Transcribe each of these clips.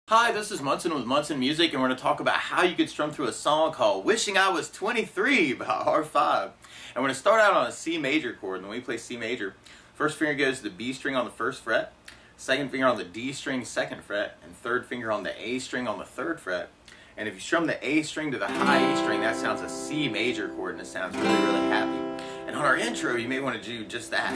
Hi, this is Munson with Munson Music, and we're going to talk about how you could strum through a song called Wishing I Was 23 by R5. And we're going to start out on a C major chord, and when we play C major, first finger goes to the B string on the first fret, second finger on the D string, second fret, and third finger on the A string on the third fret. And if you strum the A string to the high A string, that sounds a C major chord, and it sounds really, really happy. And on our intro, you may want to do just that,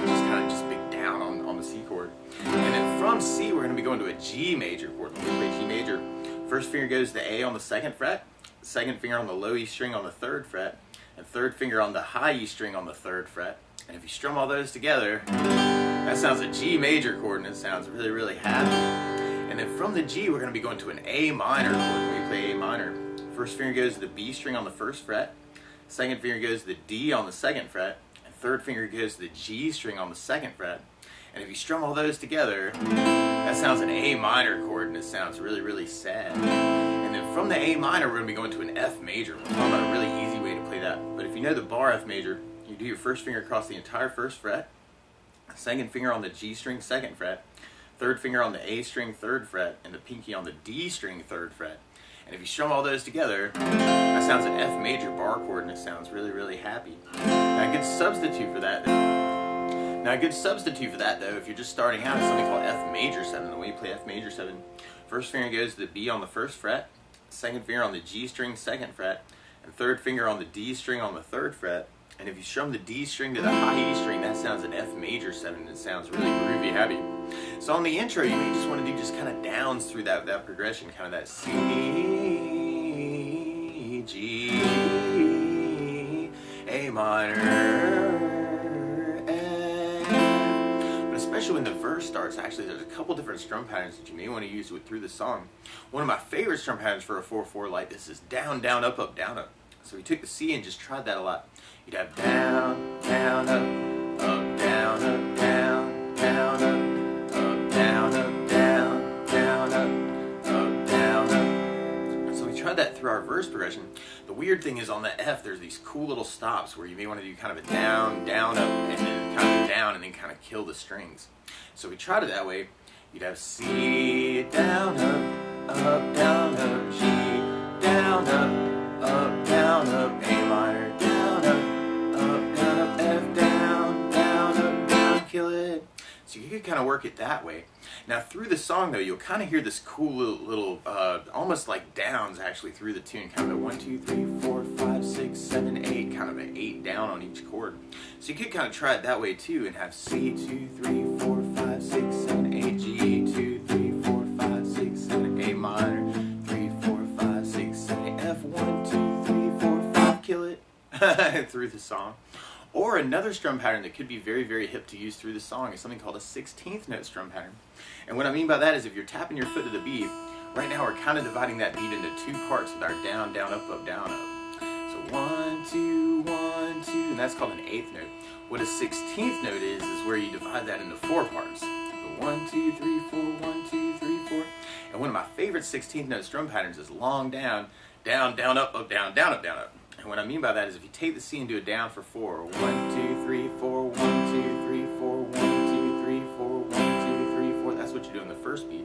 just big down on the C chord. And then from C, we're going to be going to a G major chord. When we play G major, first finger goes to the A on the second fret, second finger on the low E string on the third fret, and third finger on the high E string on the third fret. And if you strum all those together, that sounds a G major chord, and it sounds really, really happy. And then from the G, we're going to be going to an A minor chord when we play A minor. First finger goes to the B string on the first fret, second finger goes to the D on the second fret, and third finger goes to the G string on the second fret. And if you strum all those together, that sounds an A minor chord, and it sounds really, really sad. And then from the A minor, we're going to be going to an F major. We're talking about a really easy way to play that. But if you know the bar F major, you do your first finger across the entire first fret, second finger on the G string, second fret, third finger on the A string, third fret, and the pinky on the D string, third fret. And if you strum all those together, that sounds an F major bar chord, and it sounds really, really happy. Now a good substitute for that, though, if you're just starting out, is something called F major 7. The way you play F major 7, first finger goes to the B on the first fret, second finger on the G string, second fret, and third finger on the D string on the third fret. And if you strum the D string to the high E string, that sounds an F major 7, and it sounds really groovy, happy. So on the intro, you may just want to do just kind of downs through that progression, kind of that C, G, A minor, especially when the verse starts. Actually, there's a couple different strum patterns that you may want to use through the song. One of my favorite strum patterns for a 4/4 like this is down, down, up, up, down, up. So we took the C and just tried that a lot. You'd have down, down, up, down, up, down, down, up, down, up, down, down, up, down, up. So we tried that through our verse progression. The weird thing is on the F, there's these cool little stops where you may want to do kind of a down, down, up, and then kind of down, and then kind of kill the strings. So we tried it that way. You'd have C, down, up, down, up, G, down, up, down, up, A minor, down, up, F, down, down, kill it. So you could kind of work it that way. Now through the song though, you'll kind of hear this cool little almost like downs actually through the tune, kind of a 1, 2, 3, 4, 5, 6, 7, 8, kind of an 8 down on each chord. So you could kind of try it that way too, and have C, 2, 3, 4, 5, 6, 7, 8, G, 2, 3, 4, 5, 6, 7, A minor, 3, 4, 5, 6, 7, 8, F, 1, 2, 3, 4, 5, kill it through the song. Or another strum pattern that could be very, very hip to use through the song is something called a 16th note strum pattern. And what I mean by that is if you're tapping your foot to the beat, right now we're kind of dividing that beat into two parts with our down, down, up, down, up. So 1, 2, 1, 2, and that's called an 8th note. What a 16th note is where you divide that into 4 parts. So 1, 2, 3, 4, 1, 2, 3, 4. And one of my favorite 16th note strum patterns is long down, down, down, up, down, down, up, down, up. And what I mean by that is if you take the C and do it down for 4, 1, 2, 3, 4, 1, 2, 3, 4, 1, 2, 3, 4, 1, 2, 3, 4. That's what you do in the first beat.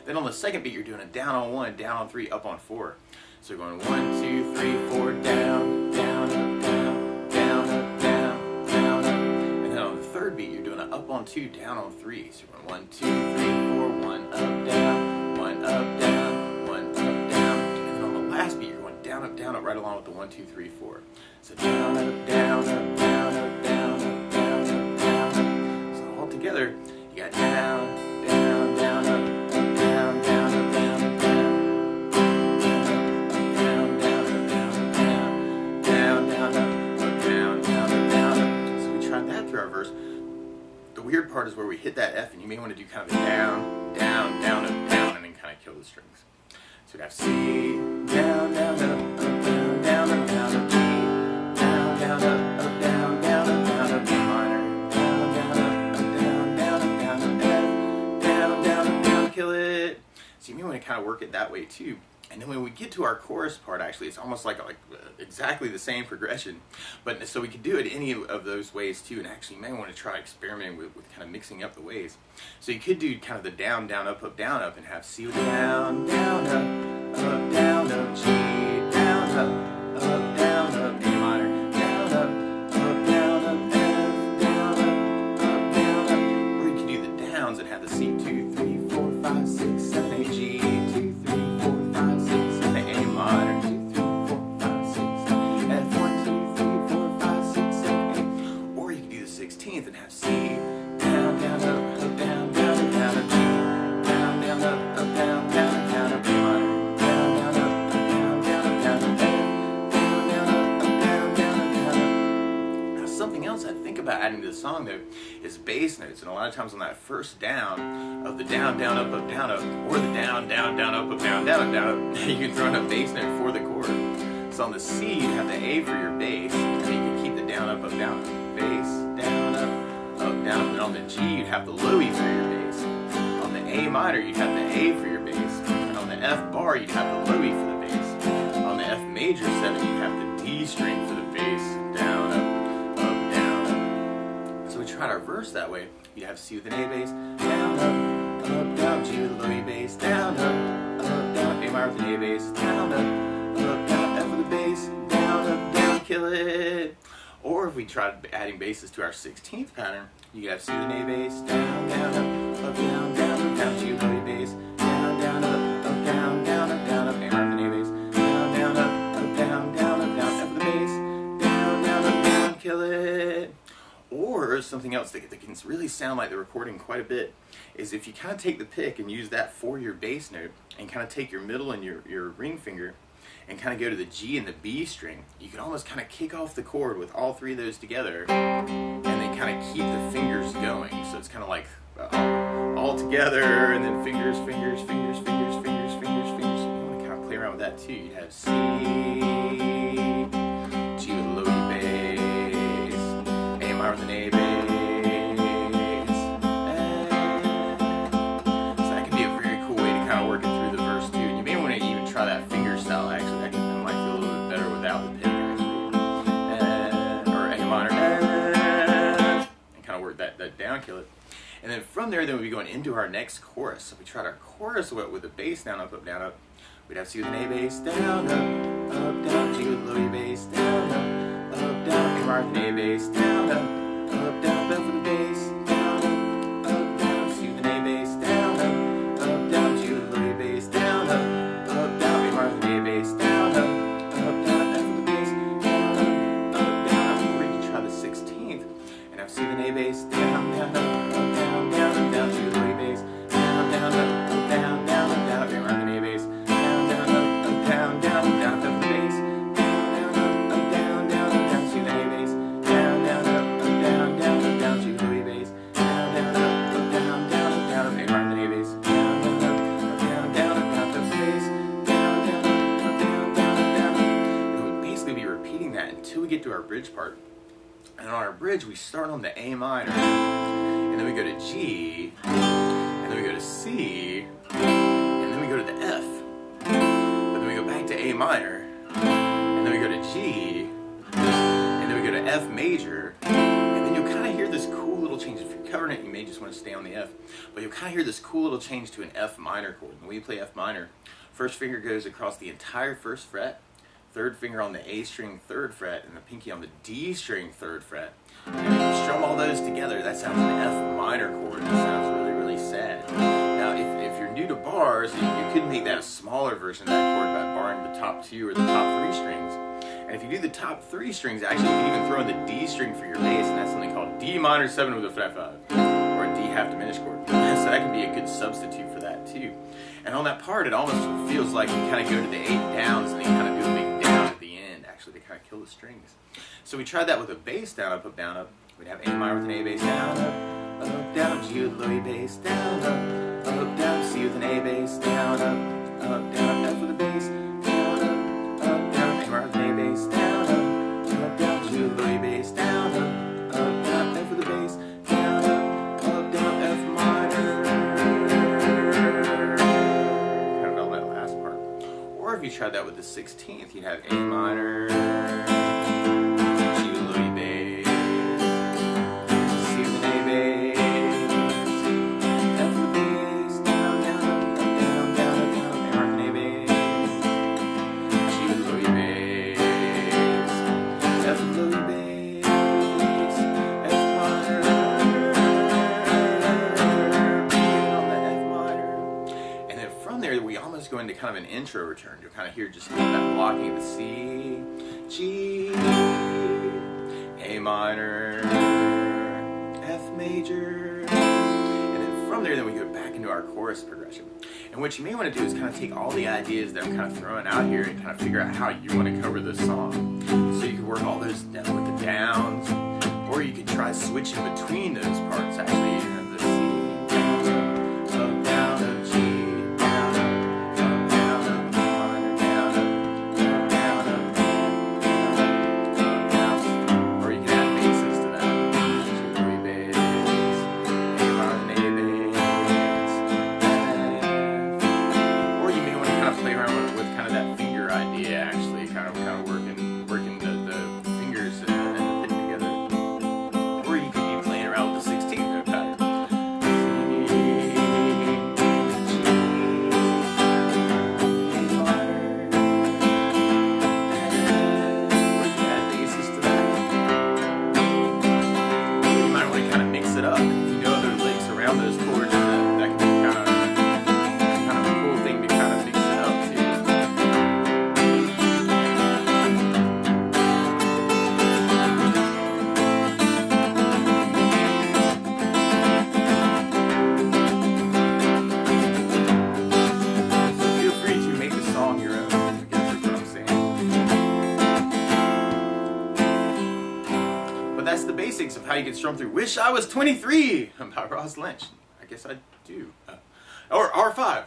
Then on the second beat, you're doing a down on 1, down on 3, up on 4. So you're going 1, 2, 3, 4, down, down, up, down, down, up, down, down, up. And then on the third beat, you're doing an up on 2, down on 3. So you're going 1, 2, 3, 4, 1, up, down, 1, up, down, 1, up, down. And then on the last beat, you're going down, up, right along with the 1, 2, 3, 4. So down, up, down, up, down, up, down, up, down, up, down, up. So all together, you got down, down, down, up, down, down, up, down, up, down, down, down, up, down, down, down, up, down, down, up. So we tried that through our verse. The weird part is where we hit that F, and you may want to do kind of a down, down, down, up, down, and then kind of kill the strings. So we'd have C, down, down, up, down, down, up, down, up, G, down, down, up, down, down, up, down, up, A minor, down, down, up, down, down, up, down, up, F, down, down, up, down, kill it. So you may want to kind of work it that way too. And then when we get to our chorus part, actually, it's almost like exactly the same progression. But so we could do it any of those ways too. And actually, you may want to try experimenting with kind of mixing up the ways. So you could do kind of the down, down, up, down, up, and have C with the down, down, down, up, G, down, down, up, A minor, down, down, up, F, down, down, up. Or you could do the downs and have the C 2, 3, 4, 5, 6, 7, 8, G, 2, 3, 4, 5, 6, 7, A minor, 2, 3, 4, 5, 6, 7, F, 1, 2, 3, 4, 5, 6, 7, 8. Or you could do the 16th and have C, down, down, up, down, down, down, up, G, down, down, up, down, down, down, up, A minor, down, down, up, down, down, down, up, F, down, down, up, down, down, down, up. Now something else I think about adding to the song though is bass notes, and a lot of times on that first down of the down, down, up, or the down, down, down, up, down, down, down, up, you can throw in a bass note for the chord. So on the C, you have the A for your bass, and you can keep the down, up, down, bass, down, up, down, and on the G, you'd have the low E for your bass. On the A minor, you'd have the A for your bass, and on the F bar, you'd have the low E for the bass. On the F major 7, you'd have the D string for the bass, down, up, down, up. So we tried our verse that way. You'd have C with an A bass, down, down, G with a low E bass, down, down, A minor with an A bass, down, down, F with a bass, down, kill it. Or if we tried adding basses to our 16th pattern, you could have C with an A bass, down, down, down, G with a low E bass, down, down, down, A minor with an A bass, down, down, F with a bass, down, kill it. Or something else that can really sound like the recording quite a bit is if you kind of take the pick and use that for your bass note and kind of take your middle and your ring finger and kind of go to the G and the B string, you can almost kind of kick off the chord with all three of those together and then kind of keep the fingers going. So it's kind of like all together and then fingers, fingers, fingers, fingers, fingers, fingers, fingers. You want to kind of play around with that too. You'd have C, G with a low E bass, A minor with an A bass, so that can be a very cool way to kind of work it through the verse too. And you may want to even try that fingerstyle actually. That might feel a little bit better without the pick actually. Or A minor, and kind of work that down, kill it. And then from there, then we'd be going into our next chorus. So we tried our chorus with the bass down, up, down, up. We'd have C with an A bass, down, down, G with a low E bass, down, down, A minor with an A bass, down, F with a bass, down, down, C with an A bass, down, down, G with a low E bass, down, down, A minor with an A bass, down, down, F with a bass, down, down. Or you can try the 16th and have C with an A bass, down, down, down, G with a low E bass, down, down, A minor with an A bass, down, down, F with a bass, down, C with an A bass, down, down, G with a low E bass, down, A minor with an A bass, down, F with a bass, down. And we'd basically be repeating that until we get to our bridge part. And on our bridge, we start on the A minor, and then we go to G, and then we go to C, and then we go to the F, but then we go back to A minor, and then we go to G, and then we go to F major, and then you'll kind of hear this cool little change. If you're covering it, you may just want to stay on the F, but you'll kind of hear this cool little change to an F minor chord. When we play F minor, first finger goes across the entire first fret, third finger on the A string 3rd fret, and the pinky on the D string 3rd fret. And if you strum all those together, that sounds an F minor chord. It sounds really, really sad. Now, if you're new to bars, you could make that a smaller version of that chord by barring the top 2 or the top 3 strings. And if you do the top 3 strings, actually, you can even throw in the D string for your bass, and that's something called D minor 7 with a flat 5, or a D half diminished chord. So that can be a good substitute for that too. And on that part, it almost feels like you kind of go to the 8 downs and then kind of do a big down at the end, actually, to kind of kill the strings. So we tried that with a bass down, up, down, up. We'd have A minor with an A bass, down, up, down, G with a low E bass, down, down, C with an A bass, down, down, F with a bass, down, down, A minor with an A bass, down, down, G with a low E bass, down, down, F with a bass, down, down, F minor. Kind of on that last part. Or if you tried that with the 16th, you'd have A minor, G with a little E bass, C with an A bass, F with a bass, down, down, up, down, down, up, down, A mark and A bass, G with a little E bass, F with a little E bass, F minor, B on the F minor. And then from there, we almost go into kind of an intro return. You'll kind of hear just that blocking of the C, G, A minor, F major, and then from there, we go back into our chorus progression. And what you may want to do is kind of take all the ideas that I'm kind of throwing out here and kind of figure out how you want to cover this song. So you can work all those down with the downs, or you can try switching between those parts. Actually, you have the C, down, up, G, down, up, down, up, minor, down, up, down, up, down, or you can add basses to that. G, bass, A minor, and A bass, or you may want to kind of play around with kind of that finger idea. Actually, kind of working the fingers and the thing together. Or you could be playing around with the 16th note pattern. C, G, A minor, or you can add basses to that. Or you might want to kind of mix it up. If you know other licks around those chords, that can be kind of a cool thing to kind of mix it up too. So feel free to make the song your own, I guess that's what I'm saying. But that's the basics of how you can strum through Wish I Was 23 by Ross Lynch. I guess I do. Or R5.